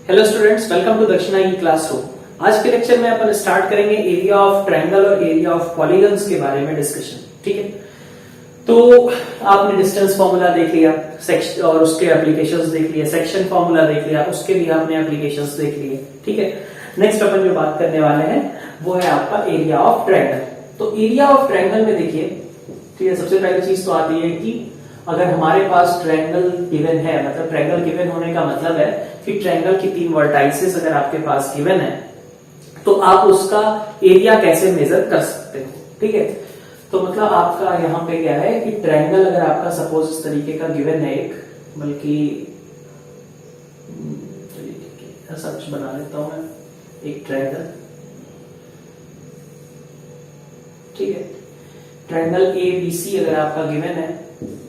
Hello students, welcome to दक्षिणा ई classroom. आज के लेक्चर में अपन स्टार्ट करेंगे एरिया ऑफ ट्रायंगल और एरिया ऑफ पॉलीगन्स के बारे में डिस्कशन। ठीक है, तो आपने डिस्टेंस फॉर्मूला देख लिया, सेक्शन और उसके एप्लीकेशंस देख लिया, सेक्शन फॉर्मूला देख लिया, उसके भी आपने एप्लीकेशंस देख लिए। ठीक है, नेक्स्ट अपन जो बात करने वाले हैं वो है आपका एरिया ऑफ ट्रायंगल। तो एरिया ऑफ ट्रायंगल में देखिए, ठीक है, सबसे पहली चीज तो आती है कि अगर हमारे पास ट्रायंगल गिवन है, मतलब ट्रायंगल गिवन होने का मतलब है कि ट्रायंगल की 3 वर्टाइसेस अगर आपके पास गिवन है तो आप उसका एरिया कैसे मेजर कर सकते हो। ठीक है, तो मतलब आपका यहाँ पे क्या है कि ट्रायंगल अगर आपका सपोज इस तरीके का गिवन है एक, बल्कि ऐसा कुछ बना लेता हूं मैं, एक ट्रायंगल। ठीक है, ट्रायंगल ABC अगर आपका गिवन है,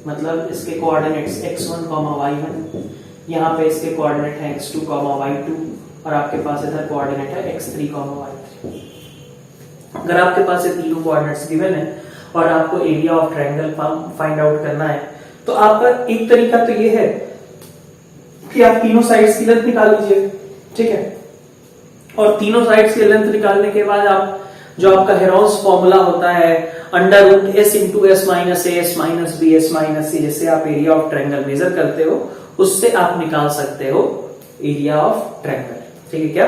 मतलब इसके कोऑर्डिनेट्स x1, y1, यहाँ पे इसके कोऑर्डिनेट है x2, y2 और आपके पास इधर कोऑर्डिनेट है x3, y3। अगर आपके पास ये तीनों कोऑर्डिनेट्स गिवन है और आपको area of triangle find out करना है, तो आपका एक तरीका तो ये है कि आप तीनों साइड्स की लेंथ निकाल लीजिए। ठीक है, और तीनों साइड्स की लेंथ निकालने के बाद आप जो आपका हेरोन्स फॉर्मूला होता है under root s into S minus A S minus B S minus C, जैसे आप एरिया ऑफ ट्रायंगल मेजर करते हो उससे आप निकाल सकते हो एरिया ऑफ ट्रायंगल। ठीक है, क्या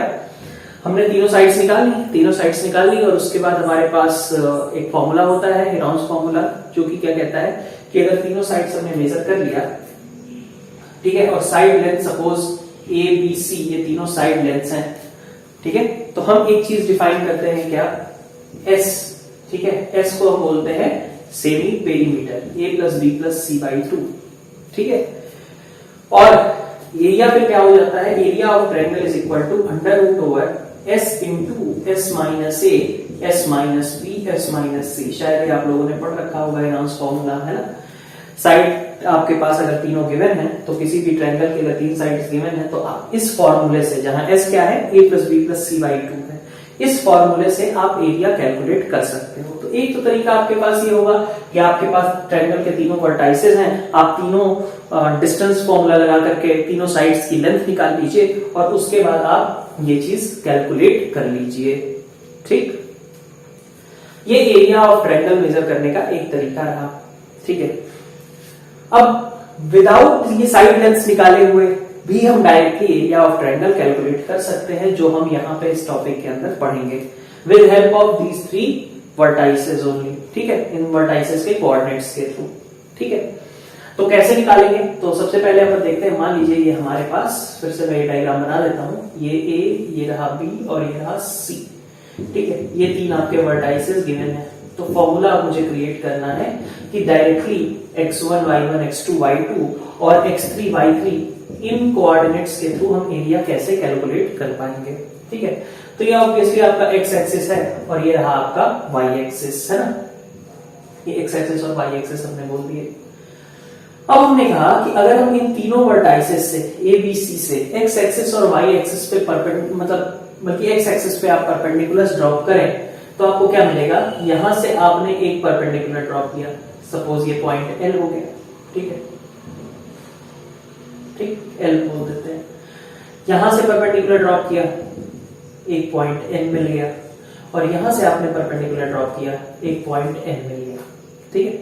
हमने तीनों साइड्स निकाल ली और उसके बाद हमारे पास एक फॉर्मूला होता है हेरोन्स फॉर्मूला, जो कि क्या कहता है कि अगर तीनों साइड्स हमने मेजर कर लिया, ठीक है, और side length suppose A B C, ये तीनों साइड लेंथ्स हैं। ठीक है, तो हम एक चीज डिफाइन करते हैं क्या, S। ठीक है, S को हम बोलते हैं semi perimeter, A plus B plus C by 2। ठीक है, और एरिया पे क्या हो जाता है, area of triangle is equal to under root over S into S minus A S minus B S minus C. शायद ये आप लोगों ने पढ़ रखा होगा, हेरोन्स फॉर्मूला है ना। साइड आपके पास अगर तीनों गिवन है, तो किसी भी ट्रायंगल के अगर 3 साइड्स गिवन है, तो आप इस फॉर्मूले से, जहां S क्या है, A plus B plus C by 2 है, इस फॉर्मूले से आप एरिया कैलकुलेट कर सकते हो। तो एक तो तरीका आपके पास ये होगा कि आपके पास ट्रायंगल के तीनों वर्टाइसेस हैं, आप तीनों डिस्टेंस फॉर्मूला लगा करके तीनों साइड्स की लेंथ निकाल लीजिए और उसके बाद आप ये चीज कैलकुलेट कर लीजिए। ठीक, ये एरिया ऑफ ट्रायंगल मेजर करने का एक तरीका रहा। ठीक है, अब विदाउट ये साइड लेंथ्स निकाले हुए भी हम directly area of triangle calculate कर सकते हैं, जो हम यहाँ पे इस टॉपिक के अंदर पढ़ेंगे with help of these 3 vertices only. ठीक है, इन वर्टाइसेस के कोऑर्डिनेट्स के थ्रू। ठीक है, तो कैसे निकालेंगे, तो सबसे पहले अपन देखते हैं। मान लीजिए ये हमारे पास, फिर से मैं ये डायग्राम बना देता हूं, ये A, ये रहा B और ये रहा C। ठीक है, ये 3 आपके वर्टाइसेस गिवन है। तो फॉर्मूला मुझे क्रिएट करना है कि directly x1, y1, x2, y2 और x3, y3 इन कोऑर्डिनेट्स के थ्रू हम एरिया कैसे कैलकुलेट कर पाएंगे। ठीक है, तो ये ऑब्वियसली आपका x एक्सिस है और ये रहा आपका y एक्सिस, है ना। ये x एक्सिस और y एक्सिस हमने बोल दिए। अब हमने कहा कि अगर हम इन तीनों वर्टाइसेस से A B C से x एक्सिस और y एक्सिस पे बल्कि x एक्सिस पे आप परपेंडिकुलर ड्रॉप करें, तो आपको क्या मिलेगा, यहां से आपने एक परपेंडिकुलर ड्रॉप किया, सपोज ये पॉइंट L हो गया। ठीक है, ठीक, L बोल देते हैं। यहां से परपेंडिकुलर ड्रॉप किया, एक पॉइंट N मिल गया, और यहां से आपने परपेंडिकुलर ड्रॉप किया, एक पॉइंट N मिल गया। ठीक है,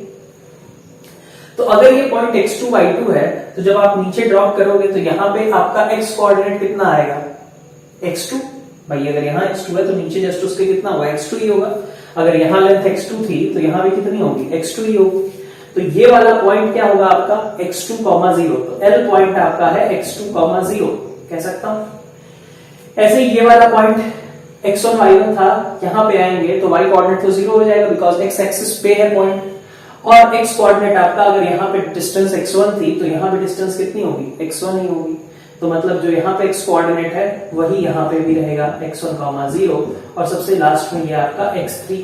तो अगर ये पॉइंट x2, y2 है, तो जब आप नीचे ड्रॉप करोगे तो यहां पे आपका x कोऑर्डिनेट कितना आएगा, x2। भाई अगर यहाँ x2 है तो नीचे जस्ट उसके कितना होगा, x2 ही होगा। अगर यहाँ लेंथ x2 थी तो यहाँ भी कितनी होगी, x2 ही होगी। तो ये वाला पॉइंट क्या होगा आपका, x2, 0। तो L पॉइंट आपका है x2, 0 कह सकता हूं। ऐसे ही ये वाला पॉइंट x1, y1 था, यहां पे आएंगे तो y कोऑर्डिनेट तो 0 हो जाएगा, बिकॉज x एक्सिस पे है पॉइंट, और x कोऑर्डिनेट आपका, अगर यहाँ पे डिस्टेंस x1 थी तो यहाँ पे डिस्टेंस कितनी होगी, x1 ही होगी। तो मतलब जो यहाँ पे x कोऑर्डिनेट है वही यहाँ पे भी रहेगा, x1, 0, और सबसे लास्ट में ये आपका x3,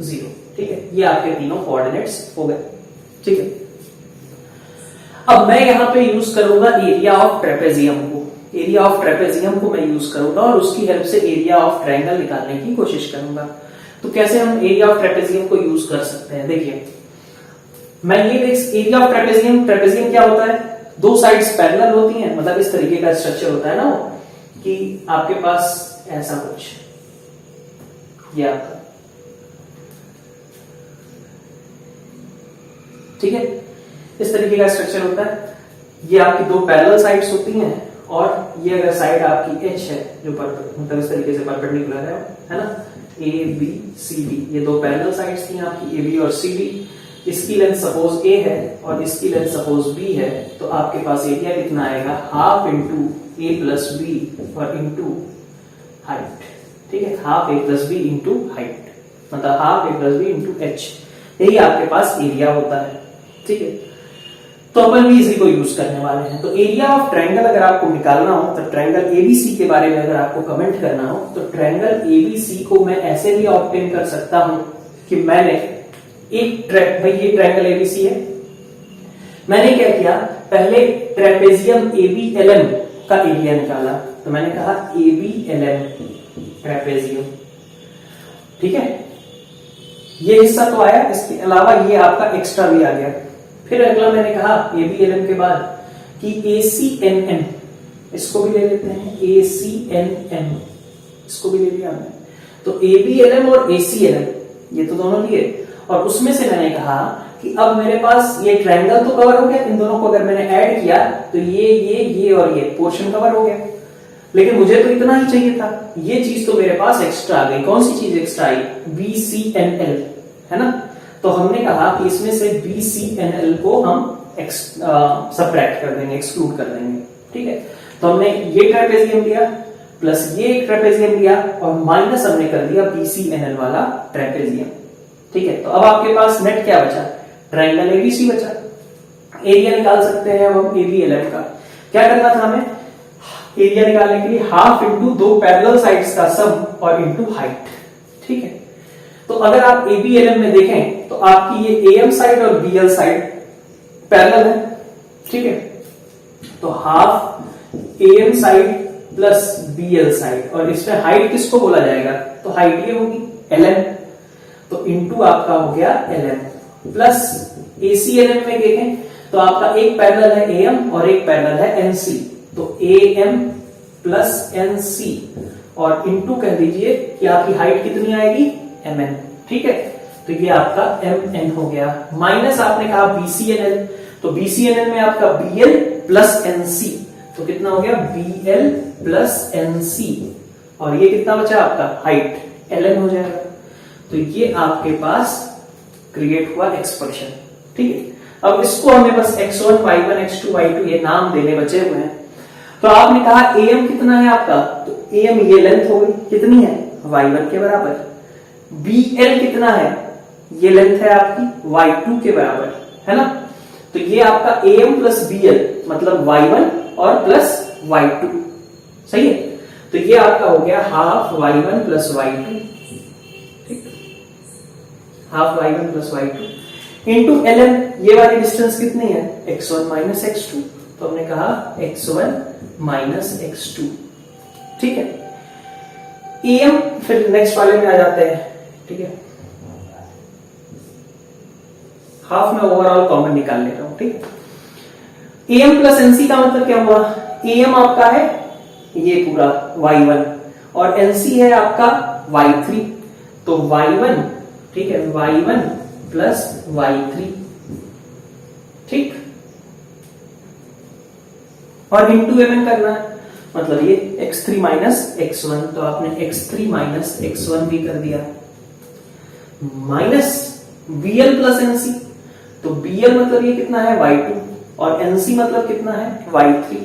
0। ठीक है, ये आपके तीनों कोऑर्डिनेट्स हो गए। ठीक है, अब मैं यहाँ पे यूज करूंगा एरिया ऑफ ट्रेपेजियम को। एरिया ऑफ ट्रेपेजियम को मैं यूज करूंगा और उसकी हेल्प से एरिया ऑफ ट्रायंगल निकालने की कोशिश करूंगा। तो कैसे हम एरिया ऑफ ट्रेपेजियम को यूज कर सकते हैं, देखिए मैं ये एरिया ऑफ ट्रेपेजियम क्या होता है, दो साइड्स पैरेलल होती हैं, मतलब इस तरीके का स्ट्रक्चर होता है ना वो, कि आपके पास ऐसा कुछ, ये आपका, ठीक है, इस तरीके का स्ट्रक्चर होता है। ये आपकी दो पैरेलल साइड्स होती हैं, और ये अगर साइड आपकी एच है जो मतलब इस तरीके से परपेंडिकुलर है ना, ए बी सी डी, ये दो पैरेलल साइड्स थी आपकी ए बी और सी डी। इसकी लेंथ सपोज ए है और इसकी लेंथ सपोज बी है, तो आपके पास एरिया कितना आएगा, हाफ इंटू ए प्लस बी और इंटू हाइट, ठीक है, हाफ ए प्लस बी इंटू हाइट, मतलब हाफ ए प्लस बी इंटू एच, यही आपके पास एरिया होता है, ठीक है। तो अपन भी इसी को यूज करने वाले हैं। तो एरिया ऑफ ट्रायंगल अगर आपको निकालना हो, तो ट्रायंगल एबीसी के बारे में अगर आपको कमेंट करना हो, तो ट्रायंगल एबीसी को मैं ऐसे भी ऑब्टेन कर सकता हूं कि मैंने एक भाई ये ट्रायंगल एबीसी है, मैंने क्या किया, पहले ट्रेपेजियम एबीएलएम का एरिया निकाला, तो मैंने कहा एबीएलएम ट्रेपेजियम, ठीक है, ये हिस्सा तो आया, इसके अलावा ये आपका एक्स्ट्रा भी आ गया। फिर अगला मैंने कहा एबीएलएम के बाद कि एसीएनएम, इसको भी ले लेते हैं, एसीएनएम इसको भी ले लिया हमने, तो एबीएलएम और एसीएनएम ये तो दोनों लिए, और उसमें से मैंने कहा कि अब मेरे पास ये ट्रायंगल तो कवर हो गया, इन दोनों को अगर मैंने ऐड किया तो ये और ये पोर्शन कवर हो गया, लेकिन मुझे तो इतना ही चाहिए था, ये चीज तो मेरे पास एक्स्ट्रा आ गई। कौन सी चीज एक्स्ट्रा आई, BCNL, है ना, तो हमने कहा कि इसमें से BCNL को हम सबट्रैक्ट कर देंगे, एक्सक्लूड कर देंगे, ठीक है। तो हमने ये ट्रेपेजियम लिया प्लस ये एक ट्रेपेजियम लिया और माइनस हमने कर दिया BCNL वाला ट्रेपेजियम, ठीक है। तो अब आपके पास नेट क्या बचा, ट्रायंगल एबीसी बचा। एरिया निकाल सकते हैं अब हम एबीएलएम का। क्या करना था हमें, एरिया निकालने के लिए हाफ इंटू दो पैरेलल साइड्स का सम और इंटू हाइट, ठीक है। तो अगर आप एबीएलएम में देखें तो आपकी ये एएम साइड और बीएल साइड पैरेलल है, ठीक है, तो half AM side plus BL side, और इसमें हाइट किसको बोला जाएगा, तो हाइट ये होगी एलएम, तो इंटू आपका हो गया एलएम, प्लस एसीएलएम में देखें तो आपका एक पैरेलल है एएम और एक पैरेलल है एनसी, तो एएम प्लस एनसी और इंटू कह दीजिए कि आपकी हाइट कितनी आएगी, एमएन, ठीक है, तो ये आपका एमएन हो गया। माइनस आपने कहा बीसीएनएल, तो बीसीएनएल में आपका बीएल प्लस एनसी, तो कितना हो गया, बीएल प्लस एनसी, और ये कितना बचा आपका हाइट, एलएन हो जाएगा। तो ये आपके पास क्रिएट हुआ एक्सप्रेशन, ठीक है। अब इसको हमें बस x1 y1 x2 y2 ये नाम देने बचे हुए हैं। तो आपने कहा am कितना है आपका, तो am ये लेंथ हो गई, कितनी है, y1 के बराबर। bl कितना है, ये लेंथ है आपकी y2 के बराबर, है ना। तो ये आपका am प्लस bl मतलब y1 और प्लस y2, सही है। तो ये आपका हो गया हाफ y1 प्लस y2, ठीक, half y1 plus y2 into ln, ये वाली डिस्टेंस कितनी है, x1 माइनस x2, तो हमने कहा x1 माइनस x2, ठीक है। am फिर नेक्स्ट वाले में आ जाते हैं, ठीक है, हाफ में ओवरऑल कॉमन निकाल ले रहा हूं, ठीक है। am प्लस एनसी का मतलब क्या हुआ, am आपका है ये पूरा y1 और nc है आपका y3, तो y1, ठीक है, y1 प्लस y3, ठीक, और इंटू mn करना है, मतलब ये x3 माइनस x1, तो आपने x3 माइनस x1 भी कर दिया, माइनस bl प्लस nc, तो bl मतलब ये कितना है y2 और nc मतलब कितना है y3,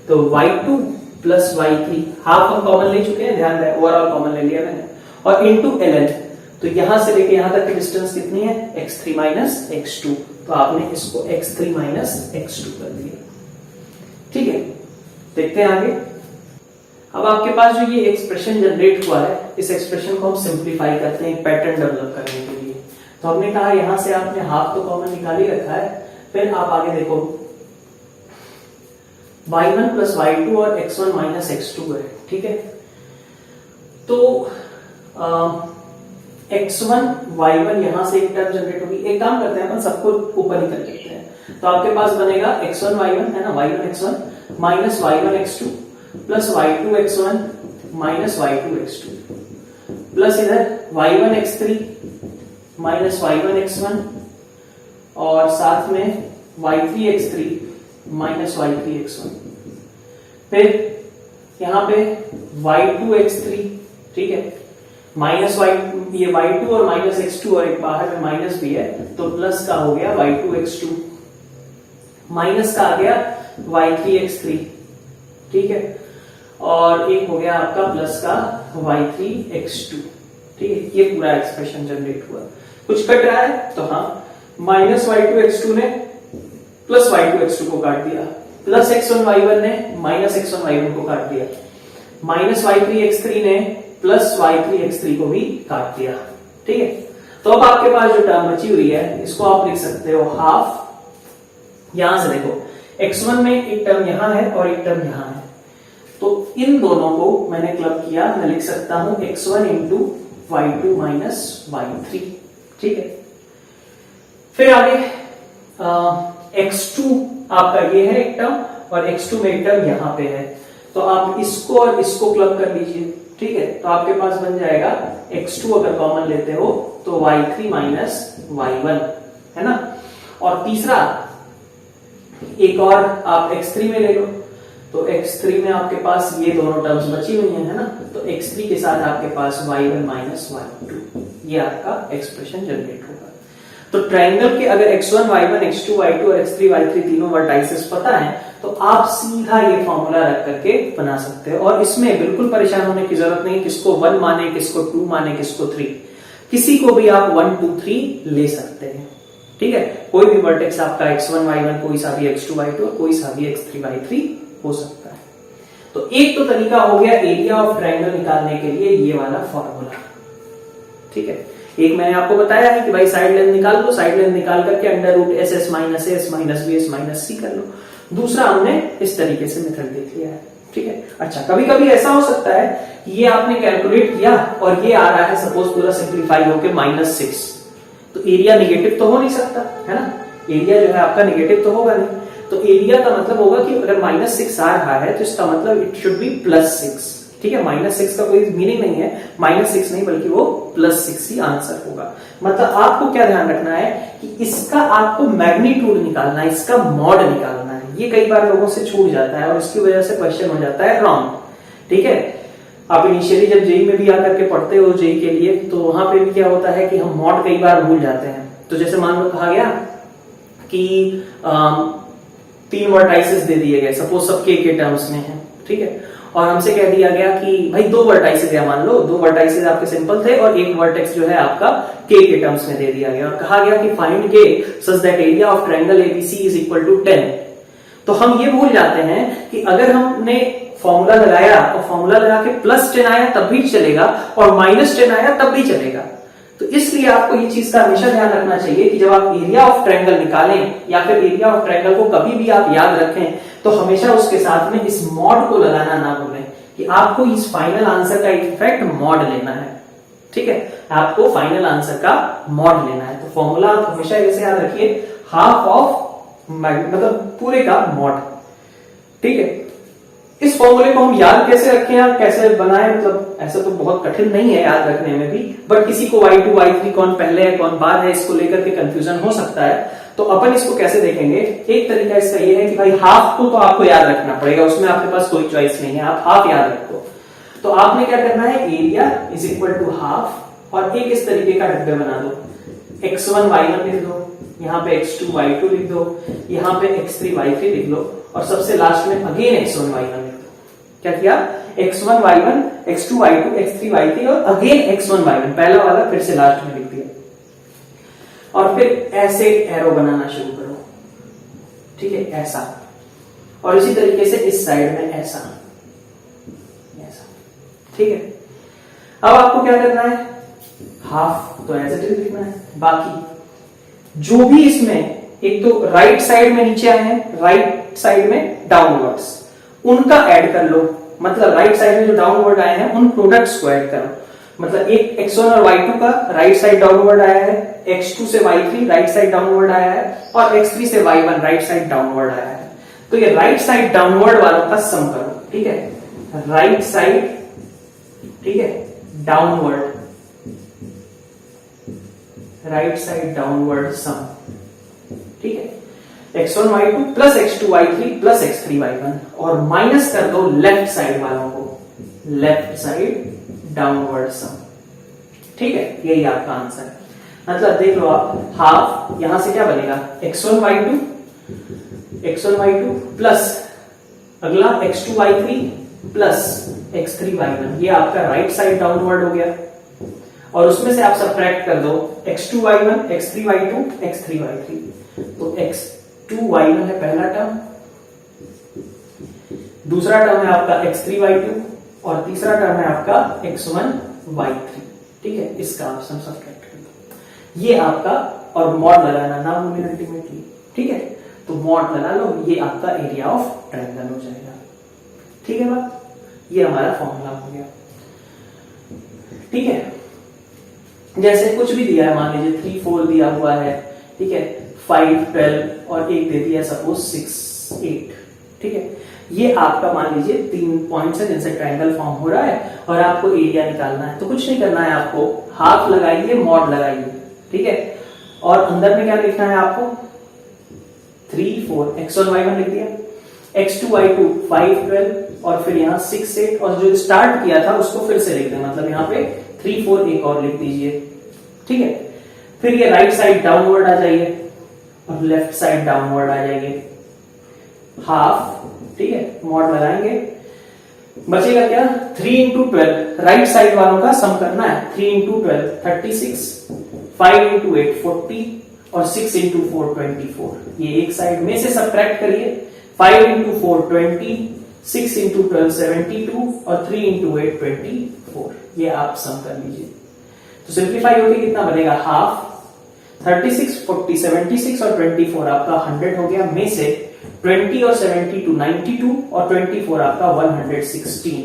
तो y2 प्लस y3, हाफ हम कॉमन ले चुके हैं, ध्यान रहे ओवरऑल कॉमन ले लिया मैंने, और इंटू ln, तो यहां से लेके यहां तक की डिस्टेंस कितनी है, x3 माइनस x2, तो आपने इसको x3 माइनस x2 कर दिया, ठीक है। देखते हैं आगे। अब आपके पास जो ये एक्सप्रेशन जनरेट हुआ है, इस एक्सप्रेशन को हम सिंप्लीफाई करते हैं पैटर्न डेवलप करने के लिए। तो हमने कहा यहां से आपने हाफ तो कॉमन निकाल ही रखा है, फिर आप आगे देखो y1 प्लस y2 और x1 माइनस x2 है, ठीक है। तो x1 y1 यहां से एक टर्म जनरेट होगी, एक काम करते हैं अपन सबको ऊपर ही कर लेते हैं, तो आपके पास बनेगा x1 y1 है ना, y1 x1 minus y1 x2 plus y2 x1 minus y2 x2 plus इधर y1 x3 minus y1 x1 और साथ में y3 x3 minus y3 x1। फिर यहां पे y2 x3, ठीक है, माइनस ये y2 और माइनस x2 और एक बाहर में माइनस भी है, तो प्लस का हो गया y2 x2 माइनस का आ गया y3 x3, ठीक है, और एक हो गया आपका प्लस का y3 x2, ठीक है। ये पूरा एक्सप्रेशन जनरेट हुआ। कुछ कट रहा है तो हाँ, माइनस y2 x2 ने प्लस y2 x2 को काट दिया, प्लस x1 y1 ने माइनस x1 y1 को काट दिया, माइनस y3 x3 ने प्लस y3 x3 को भी काट दिया, ठीक है। तो अब आपके पास जो टर्म बची हुई है इसको आप लिख सकते हो हाफ, यहां से देखो x1 में एक टर्म यहां है और एक टर्म यहां है, तो इन दोनों को मैंने क्लब किया, मैं लिख सकता हूं x1 into y2 minus y3, ठीक है। फिर आगे x2 आपका ये है एक टर्म और x2 में एक टर्म यहां पे है, तो आप इसको और इसको क्लब कर लीजिए, ठीक है। तो आपके पास बन जाएगा x2 अगर कॉमन लेते हो तो y3 माइनस y1 है ना, और तीसरा एक और आप x3 में ले लो, तो x3 में आपके पास ये दोनों टर्म्स बची हुई हैं, है ना, तो x3 के साथ आपके पास y1 माइनस y2, ये आपका एक्सप्रेशन जनरेट होगा। तो ट्रायंगल के अगर x1 y1 x2 y2 और x3 y3 तीनों वर्टाइसेस पता है तो आप सीधा ये फॉर्मूला रख करके बना सकते हो, और इसमें बिल्कुल परेशान होने की जरूरत नहीं, किसको 1 माने, किसको 2 माने, किसको 3, किसी को भी आप 1 2 3 ले सकते हैं, ठीक है। कोई भी वर्टेक्स आपका x1 y1, कोई सा भी x2 y2 और कोई सा भी x3 y3 हो सकता है। तो एक तो तरीका हो गया एरिया ऑफ ट्रायंगल निकालने के लिए ये वाला फॉर्मूला, ठीक है। एक मैंने आपको बताया है कि भाई साइड लेंथ निकाल लो, साइड लेंथ निकाल करके under root S S minus S minus B S minus C कर लो। दूसरा हमने इस तरीके से मेथड देख लिया है, ठीक है। अच्छा, कभी कभी ऐसा हो सकता है कि ये आपने कैलकुलेट किया और ये आ रहा है सपोज पूरा सिंप्लीफाई होके -6, तो एरिया निगेटिव तो हो नहीं सकता, है ना, एरिया जो है आपका निगेटिव तो होगा नहीं, तो एरिया का मतलब होगा कि अगर -6 आ रहा है तो इसका मतलब इट शुड बी +6, ठीक है। -6 का कोई मीनिंग नहीं है, -6 नहीं बल्कि वो +6 ही आंसर होगा। मतलब आपको क्या ध्यान रखना है कि इसका आपको मैग्नीट्यूड निकालना है, इसका मॉड निकालना है, ये कई बार लोगों से छूट जाता है और इसकी वजह से क्वेश्चन हो जाता है रॉन्ग, ठीक है। आप इनिशियली जब जेई में भी आकर के पढ़ते हो जेई के लिए, तो वहां पे भी क्या होता है कि हम मॉड कई बार भूल जाते हैं। तो जैसे मान लो कहा गया कि 3 वर्टाइसेस दे दिए गए, सपोज सब के टर्म्स में है, ठीक है, और हमसे कह दिया गया कि भाई 2 वर्टाइसेस है, मान लो 2 वर्टाइसेस आपके सिंपल थे और एक वर्टेक्स जो है आपका के टर्म्स में दे दिया गया और कहा गया कि फाइंड के such that area of triangle ABC is equal to 10। तो हम ये भूल जाते हैं कि अगर हमने फॉर्मूला लगाया और फॉर्मूला लगा के +10 आया तब भी चलेगा और -10 आया तब भी चलेगा। तो इसलिए आपको ये चीज का हमेशा ध्यान रखना चाहिए कि जब आप एरिया ऑफ ट्रायंगल निकालें या फिर एरिया ऑफ ट्रायंगल को कभी भी आप याद रखें तो हमेशा उसके साथ में इस मॉड को लगाना ना भूलें कि आपको इस फाइनल आंसर का इफेक्ट मॉड लेना है, ठीक है, आपको फाइनल आंसर का मॉड लेना है। तो फॉर्मूला आप हमेशा ऐसे याद रखिए, हाफ ऑफ मतलब पूरे का मॉड, ठीक है। इस फॉर्मूले को हम याद कैसे रखें या कैसे बनाएं, मतलब ऐसा तो बहुत कठिन नहीं है याद रखने में भी, बट किसी को y2 y3 कौन पहले है कौन बाद है इसको लेकर के कंफ्यूजन हो सकता है। तो अपन इसको कैसे देखेंगे, एक तरीका इसका ये है कि भाई हाफ को तो आपको याद रखना पड़ेगा, उसमें आपके पास कोई चॉइस नहीं है, आप हाफ याद रखो। तो आपने क्या करना है, area is equal to half, और एक इस तरीके का डब्बे बना दो, x1 y1 लिख दो, यहाँ पे x2 y2 लिख दो, यहाँ पे x3 y3 लिख लो, और सबसे लास्ट में अगेन x1 y1 लिख दो। क्या किया, x1 y1 x2 y2 x3 y3 और अगेन x1 y1, पहला वाला फिर से लास्ट में लिख दिया, और फिर ऐसे एरो बनाना शुरू करो, ठीक है, ऐसा, और इसी तरीके से इस साइड में ऐसा ऐसा, ठीक है। अब आपको क्या करना है, हाफ तो एज इट इज लिखना है, बाकी जो भी इसमें एक तो राइट साइड में नीचे आए हैं, राइट साइड में डाउनवर्ड्स, उनका ऐड कर लो, मतलब राइट साइड में जो डाउनवर्ड आए हैं उन प्रोडक्ट्स को ऐड करो। मतलब एक x1 और y2 का राइट साइड डाउनवर्ड आया है, x2 से y3 राइट साइड डाउनवर्ड आया है और x3 से y1 राइट साइड डाउनवर्ड आया है। तो ये राइट साइड डाउनवर्ड वालों का सम करो, ठीक है, राइट साइड, ठीक है, डाउनवर्ड, राइट साइड डाउनवर्ड सम, ठीक है, x1 y2 plus x2 y3 plus x3 y1 और माइनस कर दो लेफ्ट साइड वालों को, लेफ्ट साइड डाउनवर्ड सम, ठीक है, यही आपका आंसर है। मतलब देख लो आप, हाफ यहां से क्या बनेगा, x1 y2 प्लस अगला x2 y3 plus x3 y1, ये आपका राइट साइड डाउनवर्ड हो गया और उसमें से आप सबट्रैक्ट कर दो x2 y1, x3 y2, x3 y3, तो x2 y1 है पहला टर्म, दूसरा टर्म है आपका x3 y2 और तीसरा टर्म है आपका x1 y3, ठीक है, इसका आप सम सबट्रैक्ट कर दो, ये आपका, और मॉड लगाना ना भूलें अल्टीमेटली, ठीक है, तो मॉड लगा लो, ये आपका एरिया ऑफ ट्रायंगल हो जाएगा, ठीक है बात, ये हमारा फॉर्मूला हो गया, ठीक है। जैसे कुछ भी दिया है, मान लीजिए 3 4 दिया हुआ है, ठीक है, 5 12 और एक दे दिया सपोज 6 8, ठीक है, ये आपका मान लीजिए 3 पॉइंट्स है जिनसे ट्रायंगल फॉर्म हो रहा है और आपको एरिया निकालना है, तो कुछ नहीं करना है आपको, हाफ लगाइए, मॉड लगाइए, ठीक है, और अंदर में क्या लिखना है आपको, 3 4 x1 y1 लिख दिया, x2 y2 5 12 और फिर यहाँ 6 8 और जो स्टार्ट किया था उसको फिर से लिख दें, मतलब यहाँ पे 3 4 एक और लिख दीजिए, ठीक है, फिर ये राइट साइड डाउनवर्ड आ जाइए और लेफ्ट साइड डाउनवर्ड आ जाइए, हाफ, ठीक है, मॉड लगाएंगे, बचेगा क्या, 3 इंटू 12, राइट साइड वालों का सम करना है, 3 इंटू 12 36, 5 इंटू 8 40 और 6 इंटू 4 24, ये एक साइड में से सबट्रैक्ट करिए, 5 इंटू 4 20, 6 इंटू 12 72 और 3 इंटू 8 24, ये आप सम कर लीजिए, तो सिंप्लीफाई होके कितना बनेगा, हाफ, 36 40 76 और 24 आपका 100 हो गया, में से 20 और 72 92 और 24 आपका 116,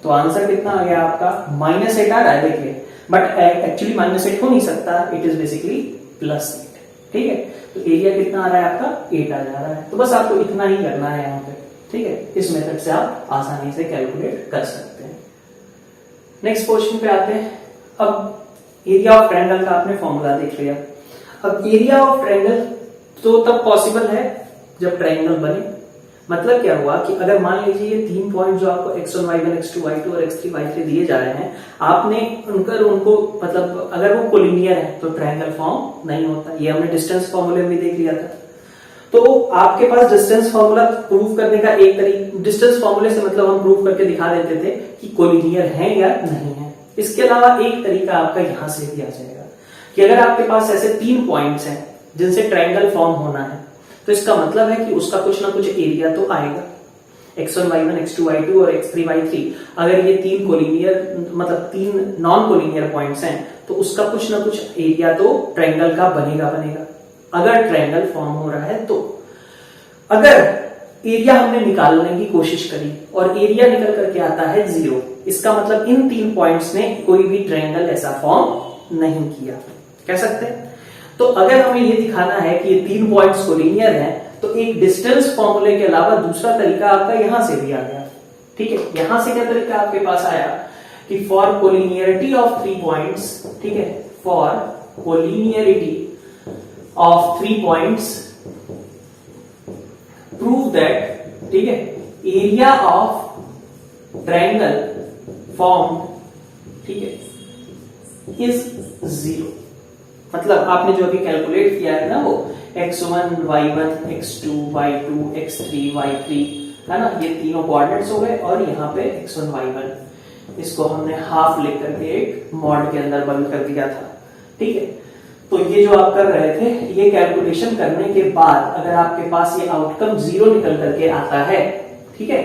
तो आंसर कितना आ गया आपका, -8 आ रहा है, देखिए, बट एक्चुअली -8 हो नहीं सकता, इट इज बेसिकली +8, ठीक है, तो एरिया कितना आ रहा है आपका, 8 आ जा रहा है, तो बस आपको इतना ही करना है यहाँ पे, ठीक है, इस मेथड से आप आसानी से कैलकुलेट कर सकते हैं। नेक्स्ट क्वेश्चन पे आते हैं। अब एरिया ऑफ ट्रायंगल का आपने फॉर्मूला देख लिया, अब एरिया ऑफ ट्रायंगल तो तब पॉसिबल है जब ट्रायंगल बने, मतलब क्या हुआ कि अगर मान लीजिए ये 3 पॉइंट जो आपको x1 y1 x2 y2 और x3 y3 दिए जा रहे हैं, आपने उनको मतलब अगर वो कोलिनियर है तो ट्रायंगल फॉर्म नहीं होता, ये हमने डिस्टेंस फॉर्मूले में देख लिया था। तो आपके पास डिस्टेंस फॉर्मूला प्रूव करने का एक तरीका, डिस्टेंस फॉर्मूले से मतलब हम प्रूव करके दिखा देते थे कि कोलिनियर है या नहीं है। इसके अलावा एक तरीका आपका यहां से भी आ जाएगा कि अगर आपके पास ऐसे 3 पॉइंट्स हैं जिनसे ट्रायंगल फॉर्म होना है, तो इसका मतलब है कि उसका कुछ ना कुछ एरिया तो आएगा, x1 y1 x2 y2 और x3 y3, अगर ये 3 कोलिनियर मतलब 3 नॉन कोलिनियर पॉइंट्स हैं तो उसका कुछ ना कुछ एरिया तो ट्रायंगल का बनेगा अगर ट्रायंगल फॉर्म हो रहा है। तो अगर एरिया हमने निकालने की कोशिश करी और एरिया निकल करके आता है 0, इसका मतलब इन 3 पॉइंट्स ने कोई भी ट्रायंगल ऐसा फॉर्म नहीं किया, कह सकते हैं। तो अगर हमें ये दिखाना है कि ये 3 पॉइंट्स कोलिनियर हैं, तो एक डिस्टेंस फॉर्मूले के अलावा दूसरा तरीका आपका यहां से भी आ गया, ठीक है। यहां से क्या तरीका आपके पास आया कि फॉर कोलिनियरिटी ऑफ 3 पॉइंट्स, ठीक है, for collinearity of 3 points prove that, ठीक है, एरिया ऑफ ट्रायंगल फॉर्म, ठीक है, इज 0। मतलब आपने जो अभी कैलकुलेट किया है ना वो x1 y1 x2 y2 x3 y3 है ना, ये तीनों कोऑर्डिनेट्स हो गए और यहाँ पे x1 y1 इसको हमने हाफ लेकर के एक मॉड के अंदर बंद कर दिया था, ठीक है। तो ये जो आप कर रहे थे, ये कैलकुलेशन करने के बाद अगर आपके पास ये आउटकम 0 निकल करके आता है, ठीक है,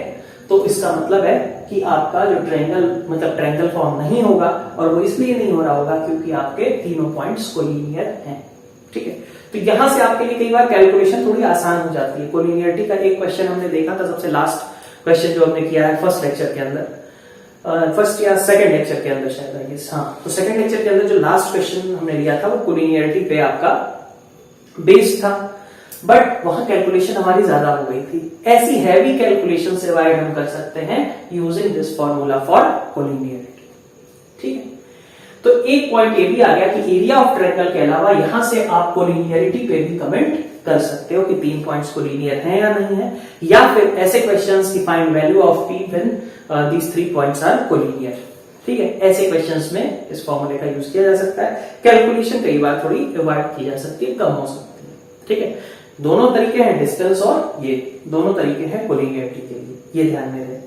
तो इसका मतलब है कि आपका जो ट्रायंगल मतलब ट्रायंगल फॉर्म नहीं होगा, और वो इसलिए नहीं हो रहा होगा क्योंकि आपके तीनों पॉइंट्स कोलिनियर हैं, ठीक है। तो यहां से आपके लिए कई बार कैलकुलेशन थोड़ी आसान हो जाती है। कोलिनियरिटी का एक क्वेश्चन हमने देखा था, सबसे लास्ट क्वेश्चन जो हमने किया है फर्स्ट लेक्चर के अंदर, फर्स्ट या सेकंड लेक्चर के अंदर शायद आई गेस, हाँ। तो सेकंड लेक्चर के अंदर जो लास्ट क्वेश्चन हमने लिया था वो कोलिनियरिटी पे आपका बेस्ड था, बट वहां कैलकुलेशन हमारी ज्यादा हो गई थी। ऐसी हैवी कैलकुलेशन से अवॉइड हम कर सकते हैं using this formula for collinearity, ठीक है। तो एक पॉइंट ये भी आ गया कि एरिया ऑफ ट्रायंगल के अलावा यहां से आप कोलिनियरिटी पे भी कमेंट कर सकते हो कि 3 पॉइंट्स कोलिनियर हैं या नहीं है, या फिर ऐसे क्वेश्चंस की find value of P when these 3 points are collinear, ठीक है। ऐसे क्वेश्चंस में इस फॉर्मूले का यूज किया जा सकता है। कैलकुलेशन कई बार थोड़ी अवॉइड की जा सकती है, कम हो सकती है, ठीक है। दोनों तरीके हैं, डिस्टेंस और ये दोनों तरीके हैं कोलिनियरिटी के लिए, ये ध्यान में रहे।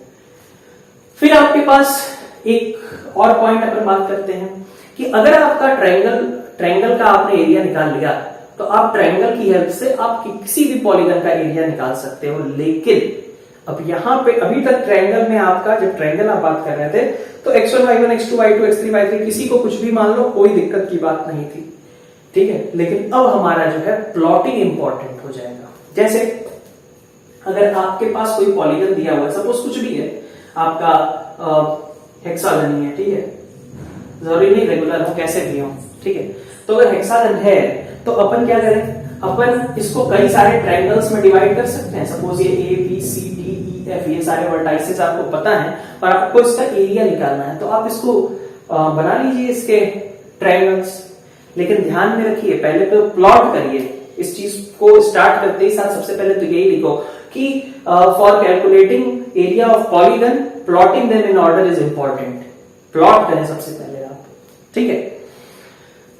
फिर आपके पास एक और पॉइंट अपन बात करते हैं कि अगर आपका ट्रायंगल का आपने एरिया निकाल लिया तो आप ट्रायंगल की हेल्प से आप किसी भी पॉलीगन का एरिया निकाल सकते हो। लेकिन अब यहां पे अभी तक ट्रायंगल में आपका, जब ट्रायंगल आप बात कर रहे थे तो x1 y1 x2 y2 x3 y3 किसी को कुछ भी मान लो, कोई दिक्कत की बात नहीं थी, ठीक है। लेकिन अब हमारा जो है प्लॉटिंग इंपॉर्टेंट हो जाएगा। जैसे अगर आपके पास कोई पॉलीगन दिया हुआ है, सपोज कुछ भी है आपका हेक्सागन ही है, ठीक है, जरूरी नहीं रेगुलर हो, कैसे भी हो, ठीक है। तो अगर हेक्सागन है तो अपन क्या करें, अपन इसको कई सारे ट्रायंगल्स में डिवाइड कर सकते हैं। सपोज ये A B C D E F, ये सारे वर्टाइसेस आपको पता है और आपको इसका एरिया निकालना है, तो आप इसको बना लीजिए इसके ट्रायंगल्स। लेकिन ध्यान में रखिए, पहले तो प्लॉट करिए इस चीज को। स्टार्ट करते ही साथ सबसे पहले तो यही लिखो कि for calculating area of polygon plotting them in order is important. Plot करें सबसे पहले आप, ठीक है।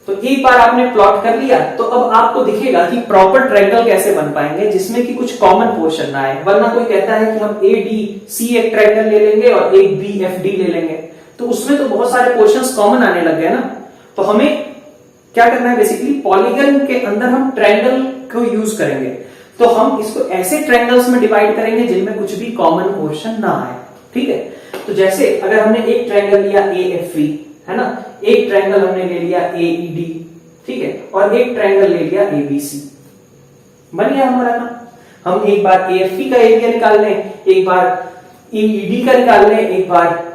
तो एक बार आपने प्लॉट कर लिया तो अब आपको दिखेगा कि प्रॉपर ट्रायंगल कैसे बन पाएंगे जिसमें कि कुछ कॉमन पोर्शन ना आए। वरना कोई कहता है कि हम ए डी सी एक ट्रायंगल ले लेंगे और एक बी एफ डी ले लेंगे, तो उसमें तो बहुत सारे पोर्शंस कॉमन आने लग गए ना। तो हमें क्या करना है, बेसिकली पॉलीगन के अंदर हम ट्रायंगल को यूज करेंगे, तो हम इसको ऐसे ट्रायंगल्स में डिवाइड करेंगे जिनमें कुछ भी कॉमन पोर्शन ना आए, ठीक है। तो जैसे अगर हमने एक ट्रायंगल लिया ए एफ वी, है ना, एक ट्रायंगल हमने ले लिया ए ई डी, ठीक है, और एक ट्रायंगल ले लिया ए बी सी, बन गया हमारा काम। हम एक बार ए एफ वी का एरिया निकाल लें, एक बार ए ई डी का निकाल लें, एक बार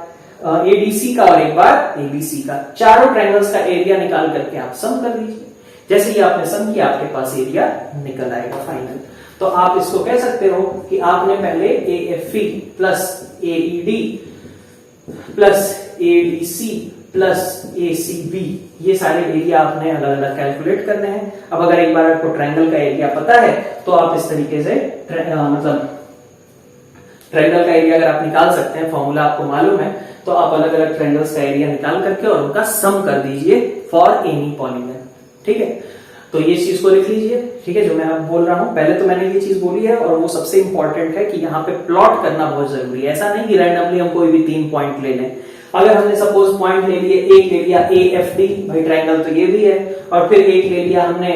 एडीसी का और एक बार एबीसी का। चारों ट्रायंगल्स का एरिया निकाल करके आप सम कर दीजिए। जैसे ही आपने सम किया आपके पास एरिया निकल आएगा फाइनल। तो आप इसको कह सकते हो कि आपने पहले AFE plus AED plus ADC plus ACB ये सारे एरिया आपने अलग अलग कैलकुलेट करने हैं। अब अगर एक बार आपको ट्रायंगल का एरिया पता है तो आप इस तरीके से मतलब ट्रायंगल का एरिया अगर आप निकाल सकते हैं, फॉर्मूला आपको मालूम है, तो आप अलग अलग ट्रायंगल्स का एरिया निकाल करके और उनका सम कर दीजिए फॉर एनी पॉलीगन, ठीक है। तो ये चीज को लिख लीजिए, ठीक है, जो मैं अब बोल रहा हूं। पहले तो मैंने ये चीज बोली है और वो सबसे इंपॉर्टेंट है कि यहाँ पे प्लॉट करना बहुत जरूरी है। ऐसा नहीं कि रैंडमली हम कोई भी 3 पॉइंट ले लें। अगर हमने सपोज पॉइंट ले लिए, एक ले लिया ए एफ डी, भाई ट्रायंगल तो ये भी है, और फिर एक ले लिया हमने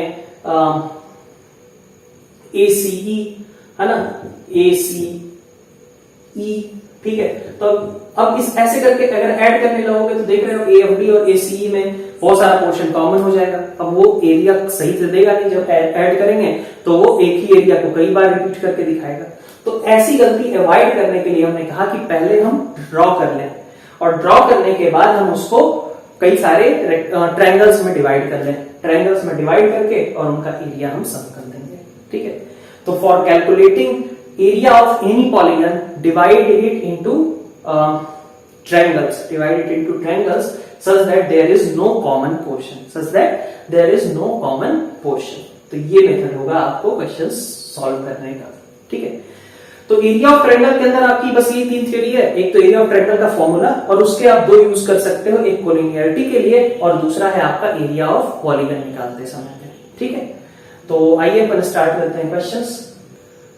ए सी ई, है ना, ए सी ई, ठीक है। तो अब इस ऐसे करके अगर ऐड करने लगोगे तो देख रहे हो ए एफ डी और ए सी ई में बहुत सारा पोर्शन कॉमन हो जाएगा। अब वो एरिया सही से देगा नहीं, जब ऐड करेंगे तो वो एक ही एरिया को कई बार रिपीट करके दिखाएगा। तो ऐसी गलती अवॉइड करने के लिए हमने कहा कि पहले हम ड्रॉ कर लें और ड्रॉ करने के बाद हम उसको कई सारे ट्रायंगल्स में डिवाइड कर लें। ट्रायंगल्स में डिवाइड करके और उनका एरिया हम सम कर देंगे, ठीक है। तो for calculating area of any polygon divide it into triangles, divide it into triangles such that there is no common portion, such that there is no common portion। तो ये मेथड होगा आपको क्वेश्चन सॉल्व करने का, ठीक है। तो area of triangle के अंदर आपकी बस ये 3 थ्योरी है। एक तो एरिया ऑफ ट्रायंगल का फॉर्मूला, और उसके आप 2 यूज कर सकते हो, एक कोलिनियरिटी के लिए और दूसरा है आपका एरिया ऑफ पॉलीगन निकालते समय में, ठीक है। तो आइए अपन स्टार्ट करते हैं क्वेश्चंस।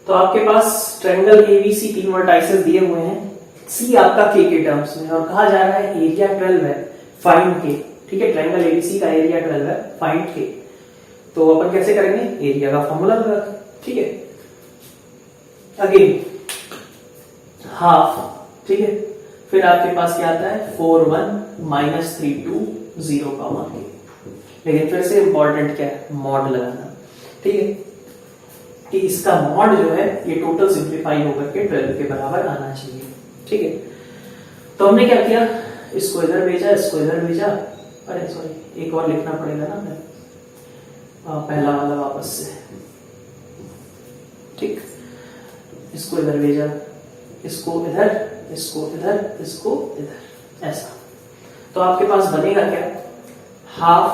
तो आपके पास ट्रायंगल एबीसी 3 वर्टाइसेस दिए हुए हैं, सी आपका के टर्म्स में, और कहा जा रहा है एरिया 12 है, फाइंड के, ठीक है। ट्रायंगल एबीसी का एरिया 12 है, फाइंड के। तो अपन कैसे करेंगे, एरिया का फॉर्मूला लगा, ठीक है। अगेन हाफ, ठीक है। फिर आपके पास क्या आता है 4 1 माइनस 3 2 0 कॉमा के। लेकिन फिर से इंपॉर्टेंट क्या है, मॉड लगाना, ठीक है, कि इसका मॉड जो है ये टोटल सिंप्लीफाई होकर के 12 के बराबर आना चाहिए, ठीक है। तो हमने क्या किया, इसको इधर भेजा, इसको इधर भेजा, अरे सॉरी एक और लिखना पड़ेगा ना हमें, पहला वाला वापस से, ठीक, इसको इधर भेजा, इसको इधर, इसको इधर, इसको इधर, ऐसा। तो आपके पास बनेगा क्या, half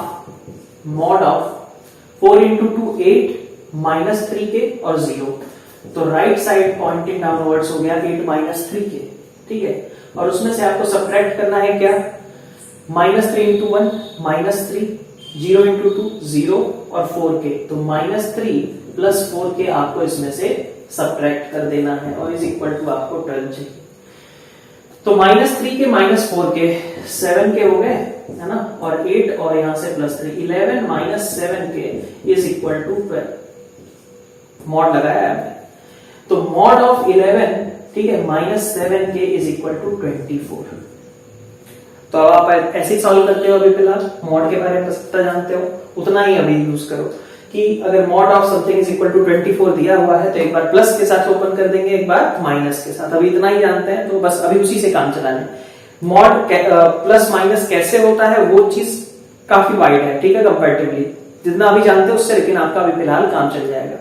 mod of 4 into 2 8 minus 3k और 0। तो राइट साइड पॉइंटिंग डाउनवर्ड्स हो गया 8 माइनस 3k, ठीक है। और उसमें से आपको सब्ट्रैक्ट करना है क्या, -3 इंटू 1 -3, 0 इंटू 2 0 और 4k, तो -3 प्लस 4k आपको इसमें से सब्ट्रैक्ट कर देना है और इज इक्वल टू आपको 12 चाहिए। तो -3 के -4k 7k हो गए, है ना, और 8 और यहां से +3 11 minus 7k is equal to 12। Mod लगाया आपने, तो मॉड ऑफ 11, ठीक है, -7k इज इक्वल टू 24। तो अब आप ऐसे ही सॉल्व करते हो, अभी फिलहाल मॉड के बारे में जितना जानते हो उतना ही अभी यूज करो कि अगर mod of something is equal to 24 दिया हुआ है तो एक बार प्लस के साथ ओपन कर देंगे, एक बार माइनस के साथ। अभी इतना ही जानते हैं तो बस अभी उसी से काम चलाने। मॉड प्लस माइनस कैसे होता है वो चीज काफी वाइड है, ठीक है, कंपैरेटिवली जितना अभी जानते हो उससे, लेकिन आपका अभी फिलहाल काम चल जाएगा।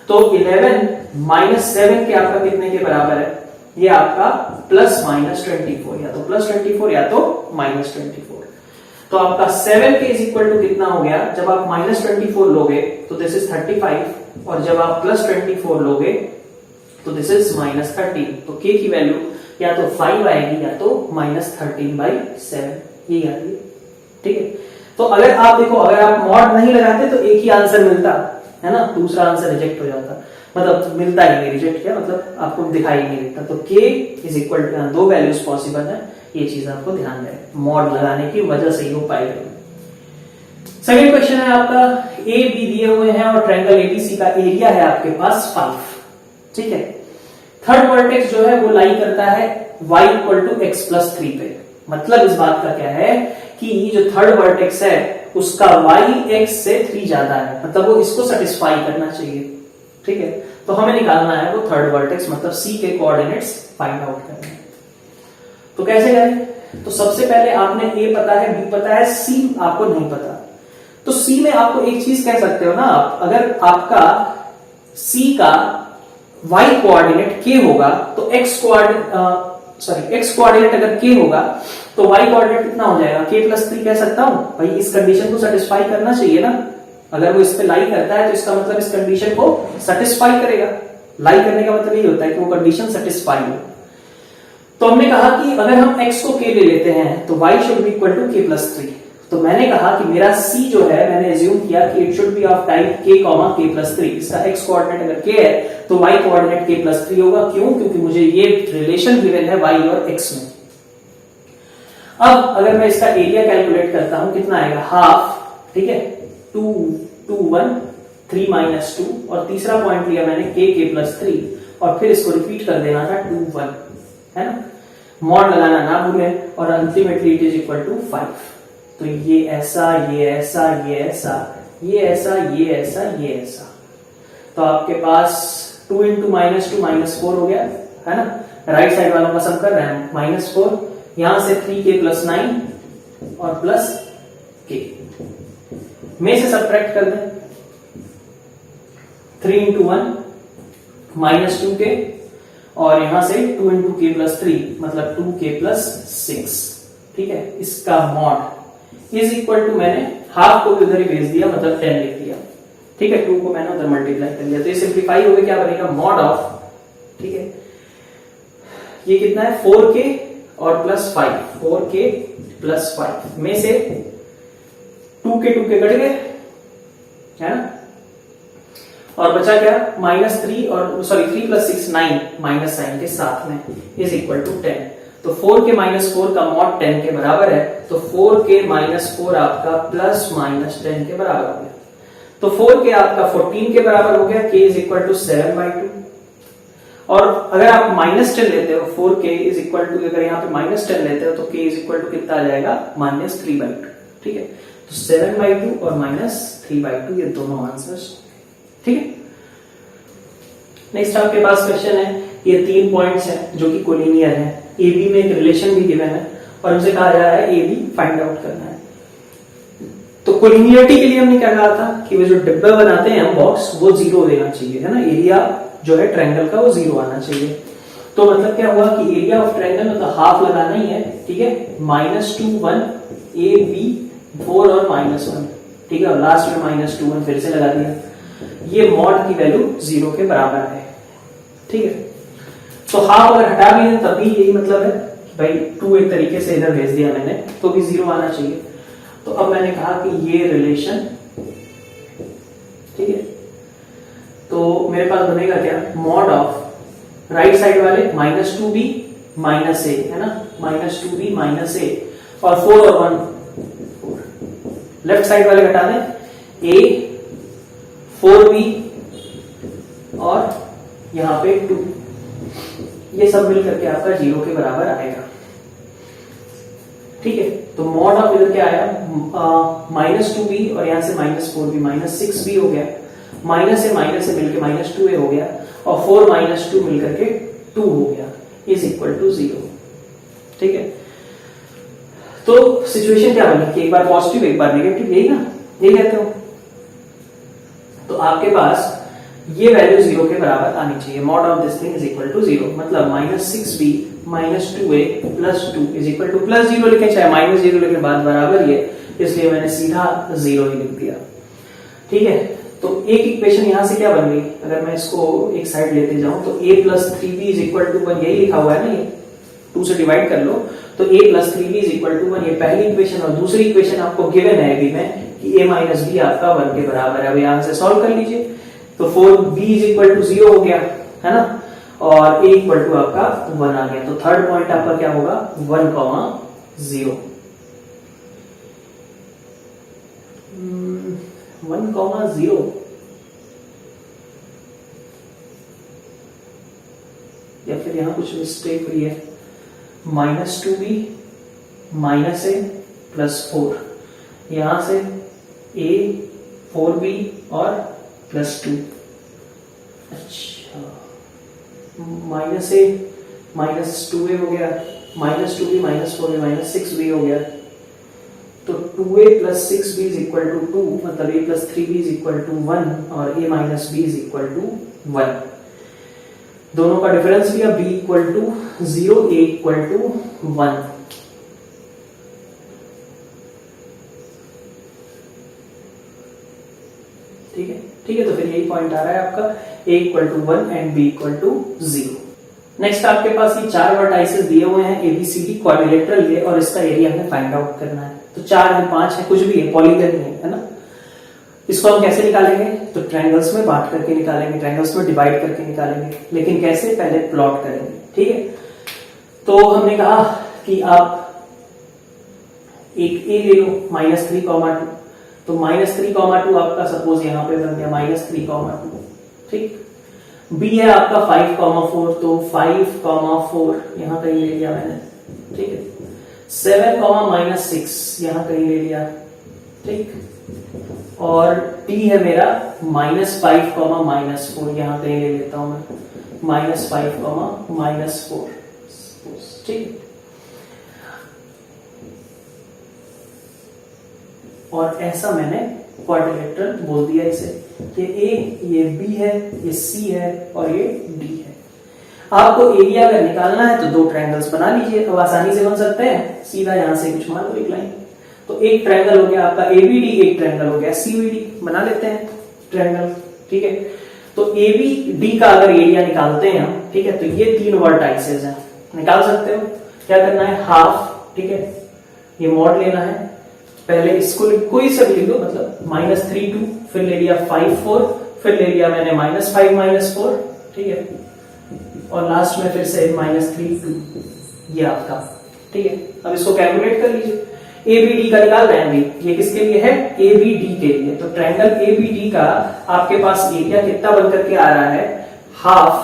तो 11 माइनस 7 के आपका कितने के बराबर है, ये आपका प्लस माइनस 24, या तो प्लस 24 या तो माइनस 24। तो आपका 7 के इज इक्वल टू कितना हो गया, जब आप माइनस 24 लोगे तो दिस इज 35, और जब आप प्लस 24 लोगे तो दिस इज माइनस 13। तो k की वैल्यू या तो 5 आएगी या तो -13/7, ये आ रही है, ठीक है। तो अगर आप देखो, अगर आप मॉड नहीं लगाते तो एक ही आंसर मिलता है ना, दूसरा आंसर रिजेक्ट हो जाता, मतलब मिलता ही नहीं, रिजेक्ट क्या मतलब आपको दिखाई नहीं देता। तो k इज इक्वल टू, दो वैल्यूज पॉसिबल है, ये चीज आपको ध्यान रहे, मॉड लगाने की वजह से ही हो पाएगा। सेकंड क्वेश्चन है आपका, ए बी दिए हुए हैं और ट्रायंगल एबीसी का एरिया है आपके पास 5, ठीक है। थर्ड वर्टेक्स जो है वो लाई करता है y equal to x plus 3 पे। मतलब इस बात का क्या है कि जो थर्ड वर्टेक्स है उसका y x से 3 ज्यादा है, मतलब वो इसको सेटिस्फाई करना चाहिए, ठीक है। तो हमें निकालना है वो थर्ड वर्टेक्स, मतलब c के कोऑर्डिनेट्स फाइंड आउट करने हैं। तो कैसे करें, तो सबसे पहले आपने a पता है, b पता है, c आपको नहीं पता। तो c में आपको एक चीज कह सकते हो ना आप, अगर आपका c का y कोऑर्डिनेट k होगा तो x कोऑर्डिनेट अगर k होगा तो y कोऑर्डिनेट कितना हो जाएगा, k प्लस 3 कह सकता हूं भाई। इस कंडीशन को सेटिस्फाई करना चाहिए ना, अगर वो इस पे लाई करता है तो इसका मतलब इस कंडीशन को सेटिस्फाई करेगा। लाई करने का मतलब ये होता है कि वो कंडीशन सेटिस्फाई हो। तो हमने कहा कि अगर हम x को k ले लेते हैं तो y should be equal to k plus 3। तो मैंने कहा कि मेरा c जो है, मैंने एज्यूम किया कि it should B of type k, k plus 3। इसका x कोऑर्डिनेट अगर k है तो y कोऑर्डिनेट k प्लस 3 होगा। क्यों, क्योंकि मुझे ये रिलेशन गिवन है y और x में। अब अगर मैं इसका एरिया कैलकुलेट करता हूं, कितना आएगा, हाफ, ठीक है, 2 2 1 3 माइनस 2, और तीसरा पॉइंट लिया मैंने k प्लस 3, और फिर इसको रिपीट कर देना था 2 1, है ना, मॉड लगाना ना भूलें, और ultimately it is equal to 5। तो ये ऐसा, ये ऐसा, ये ऐसा, ये ऐसा, ये ऐसा, ये ऐसा। तो आपके पास 2 इंटू -2 -4 हो गया, है ना। राइट साइड वालों का सम कर रहे हैं, -4, यहां से 3k प्लस 9 और प्लस k में से सब्ट्रैक्ट कर दें। 3 इंटू 1 -2k, और यहां से 2 इंटू k प्लस 3 मतलब 2k प्लस 6, ठीक है। इसका मॉड इज इक्वल टू, मैंने हाफ को उधर ही भेज दिया, मतलब 10 लिख दिया, ठीक है। 2 को मैंने उधर मल्टीप्लाई कर लिया, तो ये सिंप्लीफाई हो गया, क्या बनेगा, मॉड ऑफ, ठीक है, ये कितना है 4k और प्लस 5, 4k प्लस 5 में से 2k कट गए, है ना, और बचा क्या, -3 और सॉरी 3 प्लस 6 9 माइनस साइन के साथ में इज इक्वल टू 10। तो 4k -4 का मॉड 10 के बराबर है, तो 4k -4 आपका प्लस माइनस 10 के बराबर हो गया। तो 4k आपका 14 के बराबर हो गया, k इज इक्वल टू 7/2। और अगर आप -10 लेते हो, 4k इज इक्वल टू, अगर यहाँ पे -10 लेते हो तो k इज इक्वल टू कितना आ जाएगा, -3/2, ठीक है। तो 7/2 और -3/2 ये दोनों आंसर्स, ठीक है। नेक्स्ट आपके पास क्वेश्चन है, ये 3 पॉइंट्स हैं जो कि कोलिनियर है, ए बी में एक रिलेशन भी गिवन है और हमसे कहा जा रहा है ए बी फाइंड आउट करना है। तो कोलिनियरिटी के लिए हमने क्या कहा था कि वो जो डिब्बा बनाते हैं हम बॉक्स वो 0 देना चाहिए, है ना, एरिया जो है ट्रायंगल का वो 0 आना चाहिए। तो मतलब क्या हुआ कि एरिया ऑफ ट्रायंगल मतलब हाफ लगाना ही है, ठीक है, -2 1 ए बी 4 और -1, ठीक है, और लास्ट में -2 1 फिर से लगा दिया। ये मॉड की वैल्यू 0 के बराबर है, ठीक है। तो हाफ अगर हटा भी है तब भी यही मतलब है कि भाई 2 एक तरीके से इधर भेज दिया मैंने तो भी 0 आना चाहिए। तो अब मैंने कहा कि ये रिलेशन, ठीक है, तो मेरे पास बनेगा क्या, मॉड ऑफ राइट साइड वाले -2b -a, है ना, -2b -a और 4 और 1 4, लेफ्ट साइड वाले घटा दें a 4b और यहां पे 2, ये सब मिलकर के आपका 0 के बराबर आएगा, ठीक है। तो मॉड ऑफ इधर क्या आया, -2b और यहां से -4b -6b हो गया, माइनस से मिलकर -2a हो गया और 4 -2 मिलकर के 2 हो गया इज इक्वल टू 0, ठीक है। तो सिचुएशन क्या बनी कि एक बार पॉजिटिव एक बार नेगेटिव, यही ना, यही कहते हो। तो आपके पास ये वैल्यू 0 के बराबर आनी चाहिए, mod of this thing is equal to 0, मतलब -6b -2a + 2 is equal to +0 लिखे चाहे -0 लिखे, बात बराबर ही है, इसलिए मैंने सीधा 0 ही लिख दिया, ठीक है। तो एक इक्वेशन यहां से क्या बन गई, अगर मैं इसको एक साइड लेते जाऊं तो a + 3b = 1, यही लिखा हुआ है ना, ये 2 से डिवाइड कर लो तो a + 3b = 1, ये पहली इक्वेशन। और दूसरी इक्वेशन आपको गिवन है अभी में कि a - b आपका 1 के बराबर है। अब यहां से सॉल्व कर लीजिए तो 4b = 0 हो गया, है ना, और a = आपका 1 आ गया। तो थर्ड पॉइंट आपका क्या होगा, 1, 0 1, 0 या फिर यहां कुछ मिस्टेक हुई है, -2b -a + 4, यहां से a 4b और +2, अच्छा, -a -2a हो गया, -2b -4b -6b हो गया, तो 2a + 6b = 2, मतलब a + 3b = 1 और a - b = 1। दोनों का डिफरेंस लिया, b = 0 a = 1, ठीक है, ठीक है। तो फिर यही पॉइंट आ रहा है आपका a = 1 एंड b = 0। नेक्स्ट आपके पास ये 4 वर्टाइसेस दिए हुए हैं ABCD क्वाड्रिलेटरल है और इसका एरिया हमें फाइंड आउट करना है। तो 4 है 5 है कुछ भी है, पॉलीगन है ना। इसको हम कैसे निकालेंगे, तो ट्रायंगल्स में बांट करके निकालेंगे, ट्रायंगल्स में डिवाइड करके निकालेंगे, लेकिन कैसे, पहले प्लॉट करेंगे, ठीक है। तो हमने कहा कि आप एक a ले लो -3, 2, तो -3, 2 आपका सपोज यहां पे बन गया -3, 2, ठीक। b है आपका 5, 4, तो 5, 4 यहां कहीं ले लिया मैंने, ठीक है। 7, -6 यहां कहीं ले लिया, ठीक। और p है मेरा -5, -4 यहां कहीं ले लेता हूं मैं, -5, -4, ठीक। और ऐसा मैंने क्वाड्रिलेटरल बोल दिया इसे, ये a, ये b है, ये c है और ये d है। आपको एरिया अगर निकालना है तो 2 ट्रायंगल्स बना लीजिए, अब आसानी से बन सकते हैं, सीधा यहां से कुछ मान लो एक लाइन, तो एक ट्रायंगल हो गया आपका ABD, एक ट्रायंगल हो गया CBD, बना लेते हैं ट्रायंगल, ठीक है। तो ABD का अगर एरिया निकालते हैं हम, ठीक है, तो ये 3 वर्टाइसेस हैं, निकाल सकते हो। क्या करना है, हाफ, ठीक है, ये मॉड लेना है, पहले इसको कोई से भी लिख दो, मतलब -3, 2, फिर ले लिया 5, 4, फिर ले लिया मैंने -5, -4, ठीक है, और लास्ट में फिर से -3, 2, ये आपका, ठीक है। अब इसको कैलकुलेट कर लीजिए, ABD का निकाल रहे हैं अभी, ये किसके लिए है, ABD के लिए। तो ट्रायंगल ABD का आपके पास एरिया कितना बनकर के आ रहा है, हाफ,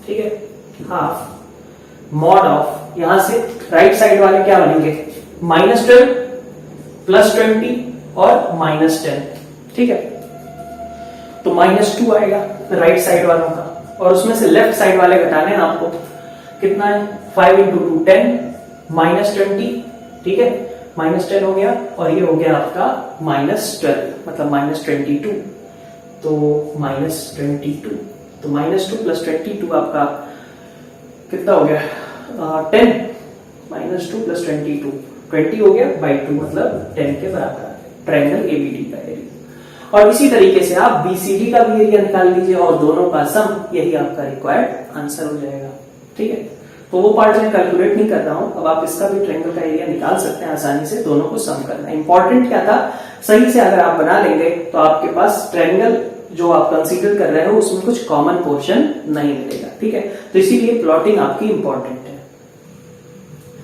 ठीक है, हाफ मॉड ऑफ, यहां से राइट साइड वाले क्या बनेंगे, -12 +20 और -10, ठीक है। तो -2 आएगा राइट साइड वालों का, और उसमें से लेफ्ट साइड वाले घटाने हैं आपको, कितना है 5 इंटू 2 10 -20, ठीक है, -10 हो गया और ये हो गया आपका -12 मतलब -22, तो -22, तो -2 + 22 आपका कितना हो गया 10, -2 + 22 20 हो गया बाई 2 मतलब 10 के बराबर ट्रायंगल एबीडी का एरिया। और इसी तरीके से आप बीसीडी का भी एरिया निकाल लीजिए और दोनों का सम, यही आपका रिक्वायर्ड आंसर हो जाएगा, ठीक है। तो वो पार्ट मैं कैलकुलेट नहीं कर रहा हूं, अब आप इसका भी ट्रायंगल का एरिया निकाल सकते हैं आसानी से, दोनों को सम करना है। इंपॉर्टेंट क्या था, सही से अगर आप बना लेंगे तो आपके पास ट्रायंगल जो आप कंसीडर कर रहे हो उसमें कुछ कॉमन पोर्शन नहीं मिलेगा, ठीक है। तो इसीलिए प्लॉटिंग आपकी इंपॉर्टेंट है।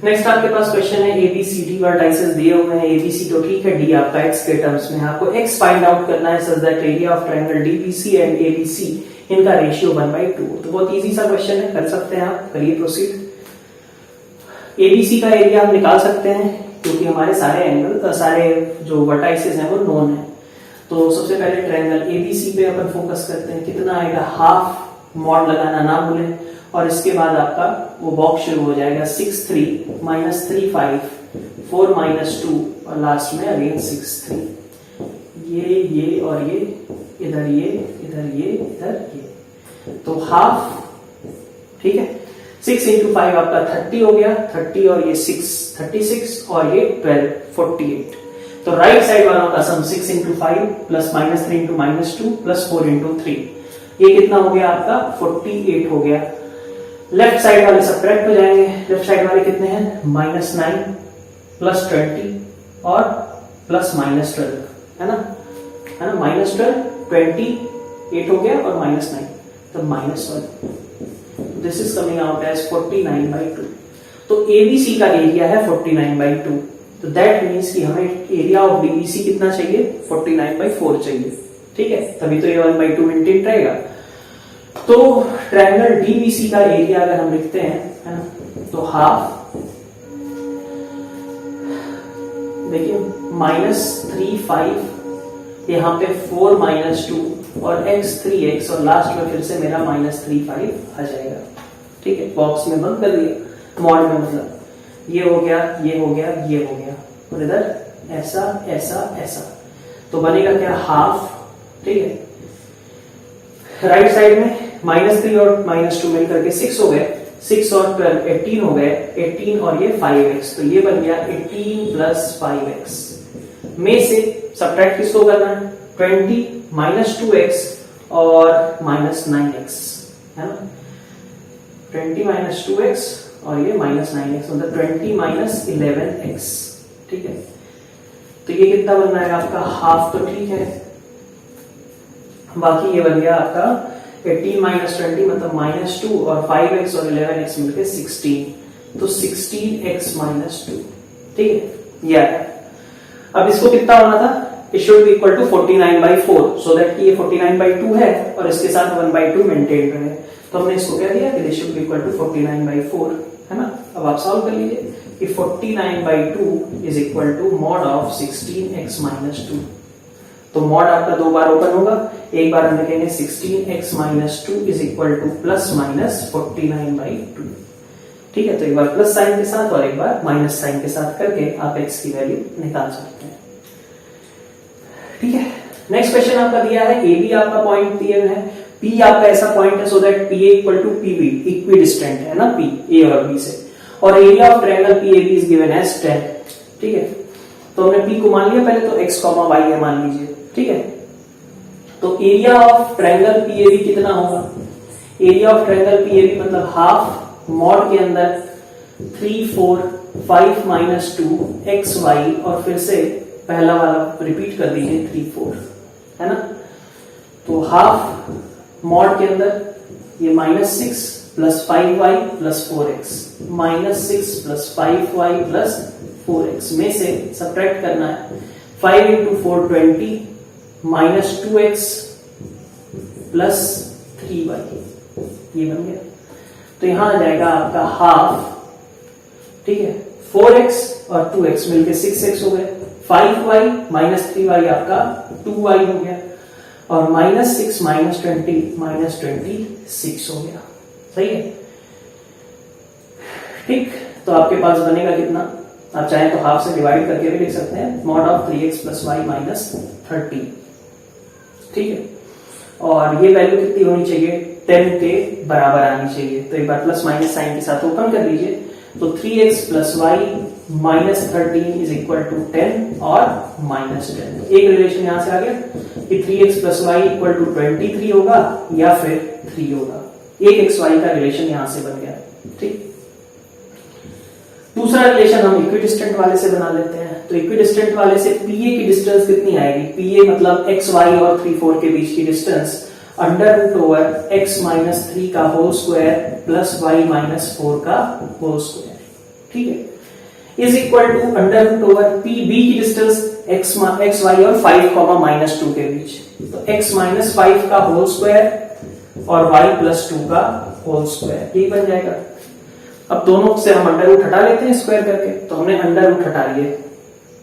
नेक्स्ट आपके पास क्वेश्चन है एबीसीडी वर्टाइसेस दिए हुए हैं, एबीसी तो ठीक है, डी आपका एक्स के टर्म्स में, आपको एक्स फाइंड आउट करना है, सच that area of triangle DBC and ABC इनका रेशियो 1/2। तो बहुत इजी सा क्वेश्चन है, कर सकते हैं आप, करिए प्रोसीड। एबीसी का एरिया हम निकाल सकते हैं क्योंकि हमारे सारे एंगल सारे जो वर्टाइसेस हैं वो नोन है। तो सबसे पहले ट्रायंगल एबीसी पे अपन फोकस करते हैं, कितना आएगा हाफ, मॉड लगाना ना भूलें, और इसके बाद आपका वो बॉक्स शुरू हो जाएगा 6 3 -3 5 4 -2 और लास्ट में अगेन 6 3, ये और ये इधर, ये इधर, ये इधर, ये, तो हाफ, ठीक है। 6 इंटू 5 आपका 30 हो गया, 30 और ये 6 36 और ये 12 48। तो राइट साइड वालों का सम 6 into 5 plus -3 into -2 plus 4 into 3, ये कितना हो गया आपका 48 हो गया। लेफ्ट साइड वाले सब्ट्रैक्ट हो जाएंगे, लेफ्ट साइड वाले कितने हैं -9 प्लस 20 और प्लस -12, है ना, -12 28 हो गया और -9, तो -1, this is coming out as 49/2। तो एबीसी का एरिया है 49/2, तो दैट मीन्स कि हमें एरिया ऑफ डीबीसी कितना चाहिए 49/4 चाहिए, ठीक है, तभी तो ये 1/2 मेंटेन रहेगा। तो ट्रायंगल डीबीसी का एरिया अगर हम लिखते हैं, है ना, तो हाफ, देखिए -3 5 यहाँ पे 4 -2 और x 3x और लास्ट में फिर से मेरा -3 5 आ जाएगा, ठीक है, बॉक्स में बंद कर दिया, मॉड में मतलब ये हो गया, ये हो गया, ये हो गया, और इधर ऐसा ऐसा ऐसा, तो बनेगा क्या हाफ, ठीक है। राइट साइड में -3 और -2 मिलकर के 6 हो गए, 6 और 12 18 हो गए, 18 और ये 5x, तो ये बन गया 18 + 5x में से सब्ट्रैक्ट किसको करना है 20 -2x और -9x, है ना, 20 -2x और ये -9x मतलब 20 - 11x, ठीक है। तो ये कितना बन रहा है आपका हाफ, तो ठीक है, बाकी ये बन गया आपका 18 - 20 मतलब -2 और 5x और 11x मिलके 16, तो 16x - 2, ठीक है, ये आया। अब इसको कितना होना था, it should be equal to 49/4, so that कि ये 49/2 है और इसके साथ 1/2 मेंटेन रहे, तो हमने इसको क्या दिया कि this should be equal to 49/4, है ना। अब आप सॉल्व कर लीजिए कि 49/2 is equal to mod of 16x - 2, तो मॉड आपका दो बार ओपन होगा, एक बार हम लिखेंगे 16x - 2 is equal two plus minus 49/2, ठीक है। तो एक बार प्लस साइन के साथ और एक बार माइनस साइन के साथ करके आप x की वैल्यू निकाल सकते हैं, ठीक है। नेक्स्ट क्वेश्चन आपका दिया है, ए बी आपका पॉइंट दिए हुए हैं, P आपका ऐसा पॉइंट है so that PA equal to PB equidistant है ना P A और B से, और area of triangle PAB is given as 10, ठीक है। तो हमने P को मान लिया पहले, तो x, y है मान लीजिए, ठीक है। तो एरिया ऑफ ट्रायंगल PAB कितना होगा, एरिया ऑफ ट्रायंगल PAB मतलब हाफ मॉड के अंदर 3 4 5 - 2 xy और फिर से पहला वाला रिपीट कर दीजिए 3 4, है ना। तो हाफ मॉड के अंदर ये -6 + 5y + 4x, -6 + 5y + 4x में से सब्ट्रैक्ट करना है 5 × 4 20 -2x + 3y, ये बन गया। तो यहां आ जाएगा आपका हाफ, ठीक है, 4x और 2x मिलके 6x हो गए, 5y - 3y आपका 2y हो गया, और -6 - 20 - 26 हो गया, सही है। ठीक, तो आपके पास बनेगा कितना, आप चाहें तो हाफ से डिवाइड करके भी लिख सकते हैं, mod of 3x plus y minus 13। ठीक है, और ये वैल्यू कितनी होनी चाहिए, 10 के बराबर आनी चाहिए। तो एक बार प्लस माइनस साइन के साथ ओपन कर लीजिए, तो 3x plus y minus 13 is equal to 10 और माइनस 10। एक रिलेशन यहां से आ गया कि 3x plus y equal to 23 होगा या फिर 3 होगा। एक एक्स वाई का रिलेशन यहां से बन गया। ठीक, दूसरा रिलेशन हम इक्विडिस्टेंट वाले से बना लेते हैं। तो इक्विडिस्टेंट वाले से पीए की डिस्टेंस कितनी आएगी, पीए मतलब एक्स वाई और 3 4 के बीच की distance under root over x minus 3 का whole square plus y minus 4 का होल स्क्वायर। ठीक है, is equal to under root over P B की डिस्टेंस एक्स वाई और 5 माइनस 2 के बीच, तो एक्स माइनस 5 का होल स्क्वायर और वाई प्लस 2 का होल स्क्वायर, यही बन जाएगा। अब दोनों से हम अंडर रूट हटा लेते हैं स्क्वायर करके, तो हमने अंडर रूट हटा लिए।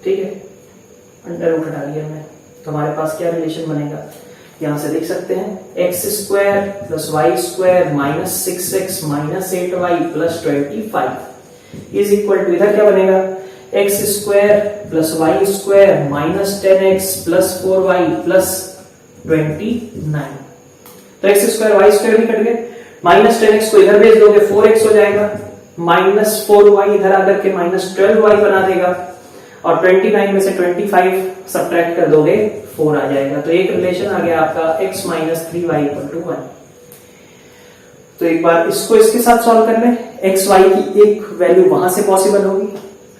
ठीक है, अंडर रूट हटा लिया हमने, तो हमारे पास क्या रिलेशन बनेगा, यहां से देख सकते हैं x square plus y square minus 6x minus 8y plus 25 is equal to, इधर क्या बनेगा, x square plus y square minus 10x plus 4y plus 29। तो एक्स स्क्वायर वाई स्क्वायर भी कट गए, माइनस 10x को इधर भेज दोगे 4x हो जाएगा, माइनस 4y इधर आकर के माइनस 12y बना देगा, और 29 में से 25 सब्ट्रैक्ट कर दोगे 4 आ जाएगा। तो एक रिलेशन आ गया आपका x minus 3y equal to 1। तो एक बार इसको इसके साथ सॉल्व कर लें, एक्स वाई की एक वैल्यू वहां से पॉसिबल होगी,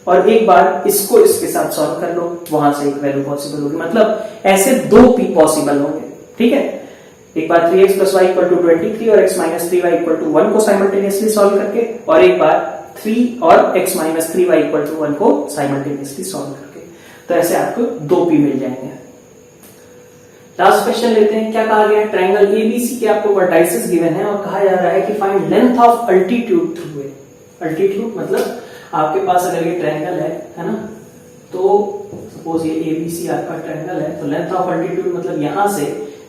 और एक बार इसको इसके साथ सॉल्व कर लो, वहां से एक वैल्यू पॉसिबल होगी, मतलब ऐसे दो पी पॉसिबल होंगे। ठीक है, एक बार 3x plus y equal to 23 और x minus 3y equal to 1 को साइमल्टेनियसली सॉल्व करके, और एक बार 3 और x minus 3y equal to 1 को साइमल्टेनियसली सॉल्व करके, तो ऐसे आपको दो पी मिल जाएंगे। लास्ट क्वेश्चन लेते हैं, क्या कहा गया है, ट्रायंगल एबीसी के आपको वर्टाइसेस गिवन है और कहा जा रहा है कि find length of altitude through it. Altitude मतलब आपके पास अगर ये ट्रायंगल है ना, तो सपोज ये एबीसी आपका ट्रायंगल है, तो लेंथ ऑफ अल्टीट्यूड मतलब यहां से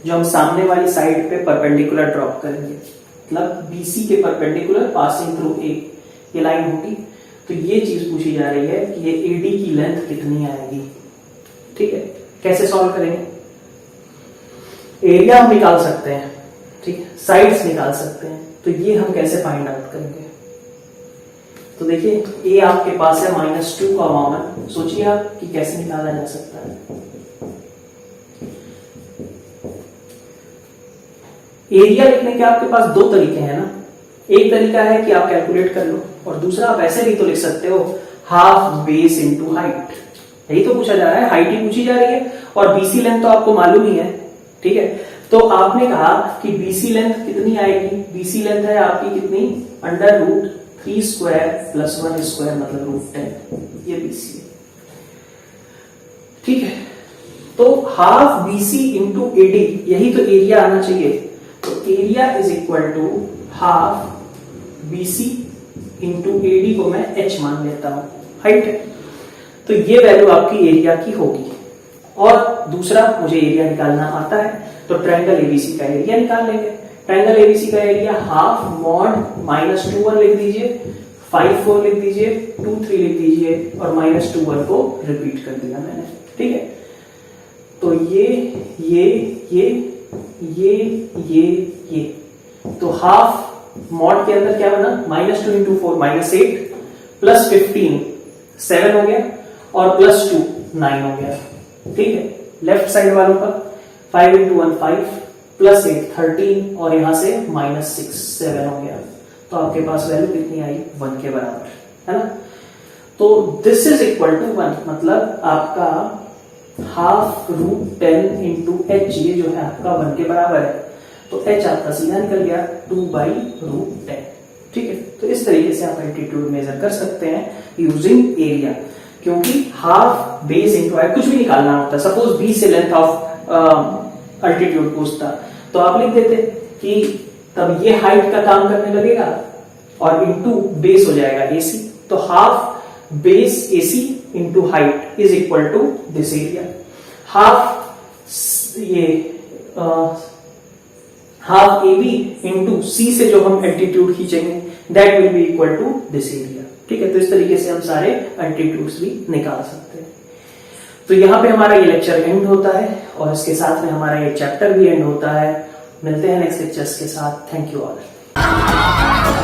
जो हम सामने वाली साइड पे परपेंडिकुलर ड्रॉप करेंगे, मतलब बीसी के परपेंडिकुलर पासिंग थ्रू ए, ये लाइन होगी, तो ये चीज पूछी जा रही है कि ये एडी की लेंथ कितनी आएगी। ठीक है, कैसे सॉल्व करेंगे, एरिया हम निकाल सकते हैं, ठीक है, साइड्स निकाल सकते हैं, तो ये हम कैसे फाइंड आउट करेंगे। तो देखिए ए आपके पास है -2 का कॉमन, सोचिए आप कि कैसे निकाला जा सकता है। एरिया लिखने के आपके पास दो तरीके हैं ना, एक तरीका है कि आप कैलकुलेट कर लो, और दूसरा आप ऐसे भी तो लिख सकते हो हाफ बेस इनटू हाइट। यही तो पूछा जा रहा है, हाइट ही पूछी जा रही है, और बीसी लेंथ तो आपको मालूम ही है। ठीक है, तो आपने कहा कि बीसी लेंथ कितनी आएगी, बीसी लेंथ है आपकी कितनी, under root 3 square plus 1 square मतलब रूट 10, ये बीसी है। ठीक है, तो हाफ बीसी इंटू एडी, यही तो एरिया आना चाहिए, तो area is equal to half BC into AD को मैं h मान लेता हूं, हाइट है, तो ये वैल्यू आपकी एरिया की होगी। और दूसरा मुझे एरिया निकालना आता है, तो ट्रायंगल एबीसी का एरिया निकाल लेंगे। ट्रायंगल एबीसी का एरिया हाफ मॉड -2 1 लिख दीजिए, 5 4 लिख दीजिए, 2 3 लिख दीजिए, और -2 1 को रिपीट कर दिया मैंने। ठीक है, तो ये तो हाफ मॉड के अंदर क्या बना, -2 इंटू 4 -8 प्लस 15 7 हो गया, और प्लस 2 9 हो गया। ठीक है, लेफ्ट साइड वालों का 5 इंटू 1 5 प्लस 8 13, और यहां से -6 7 हो गया, तो आपके पास वैल्यू कितनी आई, 1 के बराबर, है ना। तो दिस इज इक्वल टू 1, मतलब आपका हाफ रूट 10 इंटू एच, ये जो है आपका 1 के बराबर है, तो h आपका सीधा निकल गया 2/√10। ठीक है, तो इस तरीके से आप एल्टीट्यूड मेजर कर सकते हैं यूजिंग एरिया, क्योंकि हाफ बेस इंटू हाइट कुछ भी निकालना होता है। सपोज बी से लेंथ ऑफ अल्टीट्यूड पूछता, तो आप लिख देते कि तब ये हाइट का काम करने लगेगा, और इंटू बेस हो जाएगा एसी, तो half base AC into height is equal to this area. Half ये half A B into C से जो हम एल्टीट्यूड खींचेंगे that will be equal to this area. ठीक है, तो इस तरीके से हम सारे एल्टीट्यूड्स भी निकाल सकते हैं। तो यहाँ पे हमारा ये लेक्चर एंड होता है और इसके साथ में हमारा ये चैप्टर भी एंड होता है। मिलते हैं नेक्स्ट लेक्चर्स के साथ। Thank you all.